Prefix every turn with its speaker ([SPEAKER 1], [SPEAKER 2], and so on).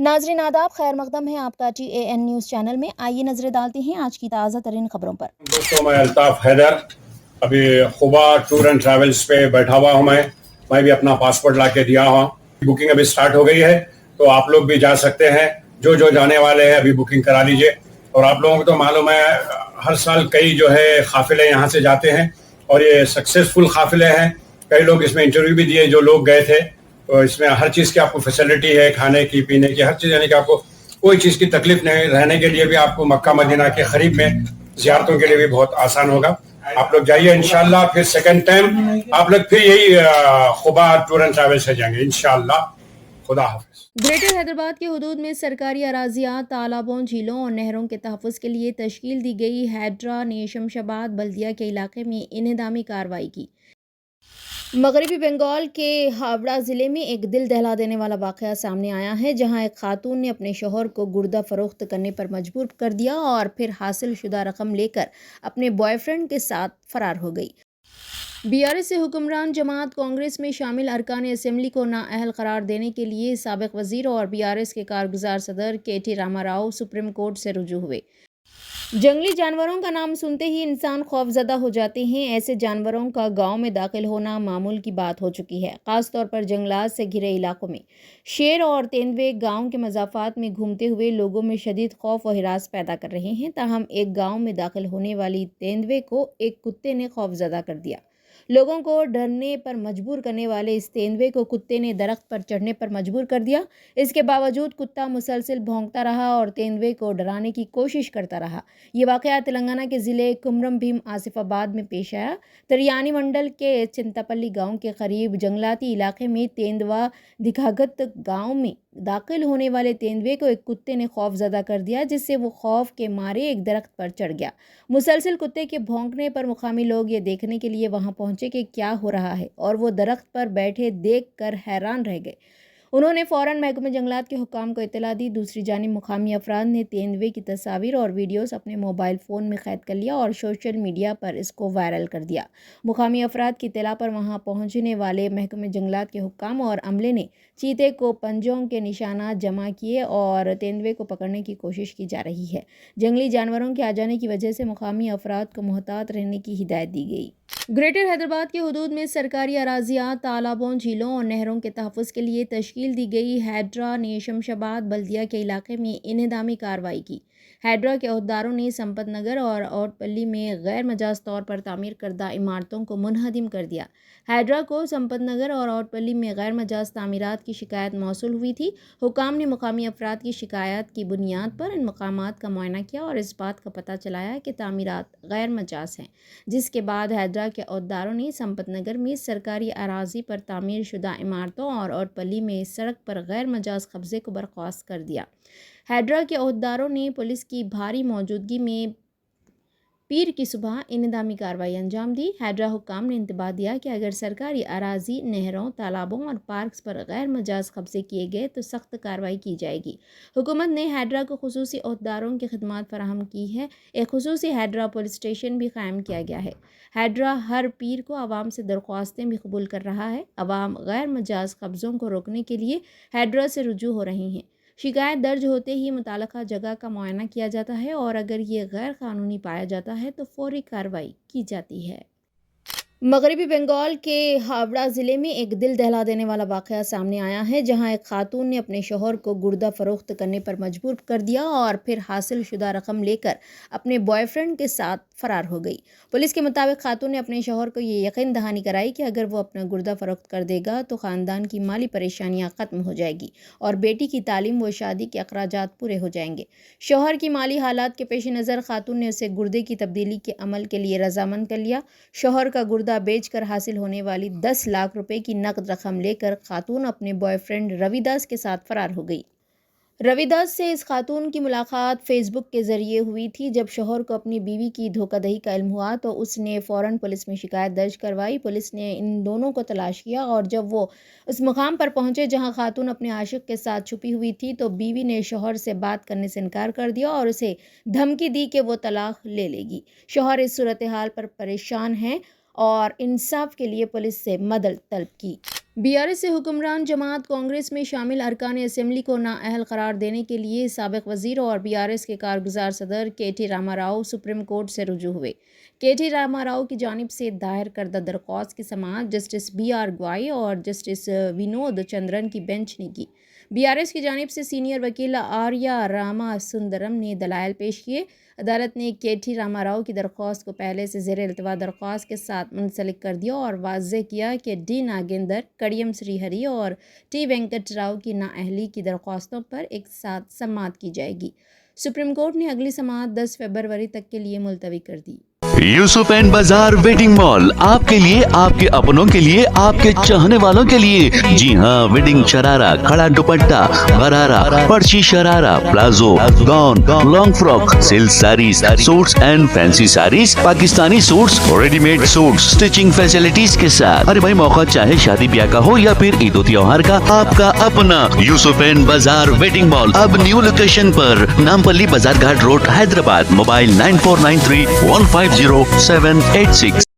[SPEAKER 1] नाजरीन आदाब, खैर मकदम है आपका TAN न्यूज़ चैनल में। आइए नजरें डालते हैं आज की ताज़ा तरीन खबरों पर।
[SPEAKER 2] दोस्तों, मैं अल्ताफ हैदर अभी खुबा टूर एंड ट्रैवल्स पे बैठा हुआ हूँ। मैं भी अपना पासपोर्ट ला के दिया हूँ। बुकिंग अभी स्टार्ट हो गई है, तो आप लोग भी जा सकते हैं। जो जो जाने वाले हैं अभी बुकिंग करा लीजिए। और आप लोगों को तो मालूम है, हर साल कई जो है काफिले यहाँ से जाते हैं और ये सक्सेसफुल काफिले हैं। कई लोग इसमें इंटरव्यू भी दिए जो लोग गए थे। तो इसमें हर चीज़ की आपको फैसिलिटी है, खाने की, पीने की, हर चीज़, यानी कि आपको कोई चीज़ की तकलीफ नहीं। रहने के लिए भी आपको मक्का मदीना के करीब में ज़ियारतों के लिए भी बहुत आसान होगा। आप लोग जाइए इंशाल्लाह। फिर सेकंड टाइम आप लोग फिर यही खुबा टूर एंड ट्रैवल से जाएंगे इंशाल्लाह। खुदा हाफिज।
[SPEAKER 1] ग्रेटर हैदराबाद के हुदूद में सरकारी अराजियात, तालाबों, झीलों और नहरों के तहफ़्फ़ुज़ के लिए तश्कील दी गई हैड्रा ने शमशाबाद बल्दिया के इलाके में इन्हदामी कार्रवाई की। मगरबी बंगाल के हावड़ा ज़िले में एक दिल दहला देने वाला वाक़या सामने आया है, जहां एक खातून ने अपने शौहर को गुर्दा फ़रोख्त करने पर मजबूर कर दिया और फिर हासिल शुदा रकम लेकर अपने बॉयफ्रेंड के साथ फ़रार हो गई। BRS से हुक्मरान जमात कांग्रेस में शामिल अरकान असेंबली को नाअहल करार देने के लिए साबिक़ वज़ीर और BRS के कारगुज़ार सदर KT रामाराव सुप्रीम कोर्ट से रुजू हुए। जंगली जानवरों का नाम सुनते ही इंसान खौफजदा हो जाते हैं। ऐसे जानवरों का गांव में दाखिल होना मामूल की बात हो चुकी है। ख़ास तौर पर जंगलात से घिरे इलाकों में शेर और तेंदुए गांव के मज़ाफ़ात में घूमते हुए लोगों में शदीद खौफ और हिरास पैदा कर रहे हैं। ताहम एक गांव में दाखिल होने वाली तेंदुए को एक कुत्ते ने खौफजदा कर दिया। लोगों को डरने पर मजबूर करने वाले इस तेंदुए को कुत्ते ने दरख्त पर चढ़ने पर मजबूर कर दिया। इसके बावजूद कुत्ता मुसलसल भौंकता रहा और तेंदुए को डराने की कोशिश करता रहा। ये वाक़या तेलंगाना के ज़िले कुमरम भीम आसिफाबाद में पेश आया। तरियानी मंडल के चिंतापल्ली गांव के करीब जंगलाती इलाके में तेंदुआ दिखागत गांव में दाखिल होने वाले तेंदुए को एक कुत्ते ने खौफजदा कर दिया, जिससे वो खौफ के मारे एक दरख्त पर चढ़ गया। मुसलसल कुत्ते के भौंकने पर मुकामी लोग ये देखने के लिए वहां पहुंचे कि क्या हो रहा है, और वो दरख्त पर बैठे देख कर हैरान रह गए। उन्होंने फ़ौरन महकमे जंगलात के हुक्काम को इत्तला दी। दूसरी जानिब मुकामी अफराद ने तेंदुए की तस्वीर और वीडियोस अपने मोबाइल फ़ोन में कैद कर लिया और सोशल मीडिया पर इसको वायरल कर दिया। मुकामी अफराद की इत्तला पर वहां पहुंचने वाले महकमे जंगलात के हुक्काम और अमले ने चीते को पंजों के निशानात जमा किए और तेंदुए को पकड़ने की कोशिश की जा रही है। जंगली जानवरों के आ जाने की वजह से मुकामी अफराद को मुहतात रहने की हिदायत दी गई। ग्रेटर हैदराबाद के हुदूद में सरकारी अराजियात, तालाबों, झीलों और नहरों के तहफ़्फ़ुज़ के लिए तश्कील दी गई हैड्रा ने शमशाबाद बल्दिया के इलाके में इन्हदामी कार्रवाई की। हैड्रा के अहदेदारों ने संपत नगर और औटपल्ली में गैर मजाज तौर पर तामीर करदा इमारतों को मुनहदिम कर दिया। हैड्रा को संपत नगर और औटपल्ली में गैर मजाज तामीरात की शिकायत मौसूल हुई थी। हुकाम ने मुकामी अफराद की शिकायत की बुनियाद पर इन मकामात का मुआयना किया और इस बात का पता चलाया कि तामीरात गैर मजाज हैं, जिसके बाद हैदरा के अहदेदारों ने संपत नगर में सरकारी अराजी पर तामीर शुदा इमारतों और औटपल्ली में सड़क पर गैर मजाज कब्जे को बर्खास्त कर दिया। हैदरा के अहदेदारों ने पुलिस की भारी मौजूदगी में पीर की सुबह इन्हदामी कार्रवाई अंजाम दी। हैदरा हुक्काम ने इंतबाह दिया कि अगर सरकारी अराजी, नहरों, तालाबों और पार्क्स पर गैर मजाज कब्जे किए गए तो सख्त कार्रवाई की जाएगी। हुकूमत ने हैदरा को खुसूसी अहदेदारों की खिदमत फराहम की है। एक खुसूसी हैदरा पुलिस स्टेशन भी कायम किया गया है। हैदरा हर पीर को आवाम से दरख्वास्तें भी कबूल कर रहा है। आवाम गैर मजाज कब्ज़ों को रोकने के लिए हैदरा से रुजू हो रही हैं। शिकायत दर्ज होते ही मुताल्लिका जगह का मुआयना किया जाता है और अगर ये गैर कानूनी पाया जाता है तो फौरी कार्रवाई की जाती है। मगरबी बंगाल के हावड़ा ज़िले में एक दिल दहला देने वाला वाक़या सामने आया है, जहां एक खातून ने अपने शौहर को गुर्दा फ़रोख्त करने पर मजबूर कर दिया और फिर हासिल शुदा रकम लेकर अपने बॉयफ्रेंड के साथ फ़रार हो गई। पुलिस के मुताबिक खातून ने अपने शौहर को ये यकीन दहानी कराई कि अगर वो अपना गुर्दा फ़रोख्त कर देगा तो ख़ानदान की माली परेशानियाँ ख़त्म हो जाएगी और बेटी की तालीम व शादी के अखराजात पूरे हो जाएंगे। शौहर की माली हालात के पेश नज़र खातून ने उसे गुर्दे की तब्दीली के अमल के लिए रजामंद कर लिया। शौहर का गुर्दा बेचकर हासिल होने वाली 10 लाख रुपए की नकद रकम लेकर खातून अपने बॉयफ्रेंड रविदास के साथ फरार हो गई। रविदास से इस खातून की मुलाकात फेसबुक के ज़रिए हुई थी। जब शौहर को अपनी बीवी की धोखाधड़ी का इल्म हुआ तो उसने फ़ौरन पुलिस में शिकायत दर्ज करवाई। पुलिस ने इन दोनों को तलाश किया और जब वो उस मुकाम पर पहुंचे जहां खातून अपने आशिक के साथ छुपी हुई थी तो बीवी ने शौहर से बात करने से इनकार कर दिया और उसे धमकी दी कि वो तलाक ले लेगी। शौहर इस सूरत हाल पर परेशान हैं और इंसाफ के लिए पुलिस से मदद तलब की। BRS سے حکمران جماعت کانگریس میں شامل ارکان اسمبلی کو نااہل قرار دینے کے لیے سابق وزیر اور BRS کے کارگزار صدر KT Rama Rao supreme court سے رجوع ہوئے۔ KT راما راؤ کی جانب سے دائر کردہ درخواست کی سماعت جسٹس BR گوائی اور جسٹس ونود چندرن کی بینچ نے کی۔ BRS کی جانب سے سینئر وکیل آریہ راما سندرم نے دلائل پیش کیے۔ عدالت نے KT راما راؤ کی درخواست کو پہلے سے زیر التوا درخواست کے ساتھ منسلک کر دیا اور واضح کیا کہ D ناگیندر، کڑیم سری ہری اور T وینکٹ راؤ کی نااہلی کی درخواستوں پر ایک ساتھ سماعت کی جائے گی۔ سپریم کورٹ نے اگلی سماعت 10 فروری تک کے لیے ملتوی کر دی۔
[SPEAKER 3] یوسف اینڈ بازار ویڈنگ مال آپ کے لیے، آپ کے اپنوں کے لیے، آپ کے چاہنے والوں کے لیے۔ جی ہاں، ویڈنگ شرارہ، کھڑا دوپٹہ، غرارہ، پرچی sharara, palazzo, gown, long frock, silk saris, suits and fancy saris, Pakistani suits, ready made suits, stitching facilities کے ساتھ۔ ارے بھائی، موقع چاہے شادی بیاہ کا ہو یا پھر عید و تہوار کا، آپ کا اپنا یوسف اینڈ بازار ویڈنگ مال اب نیو لوکیشن پر، نامپلی بازار گھاٹ روڈ، حیدرآباد۔ موبائل 9493150786۔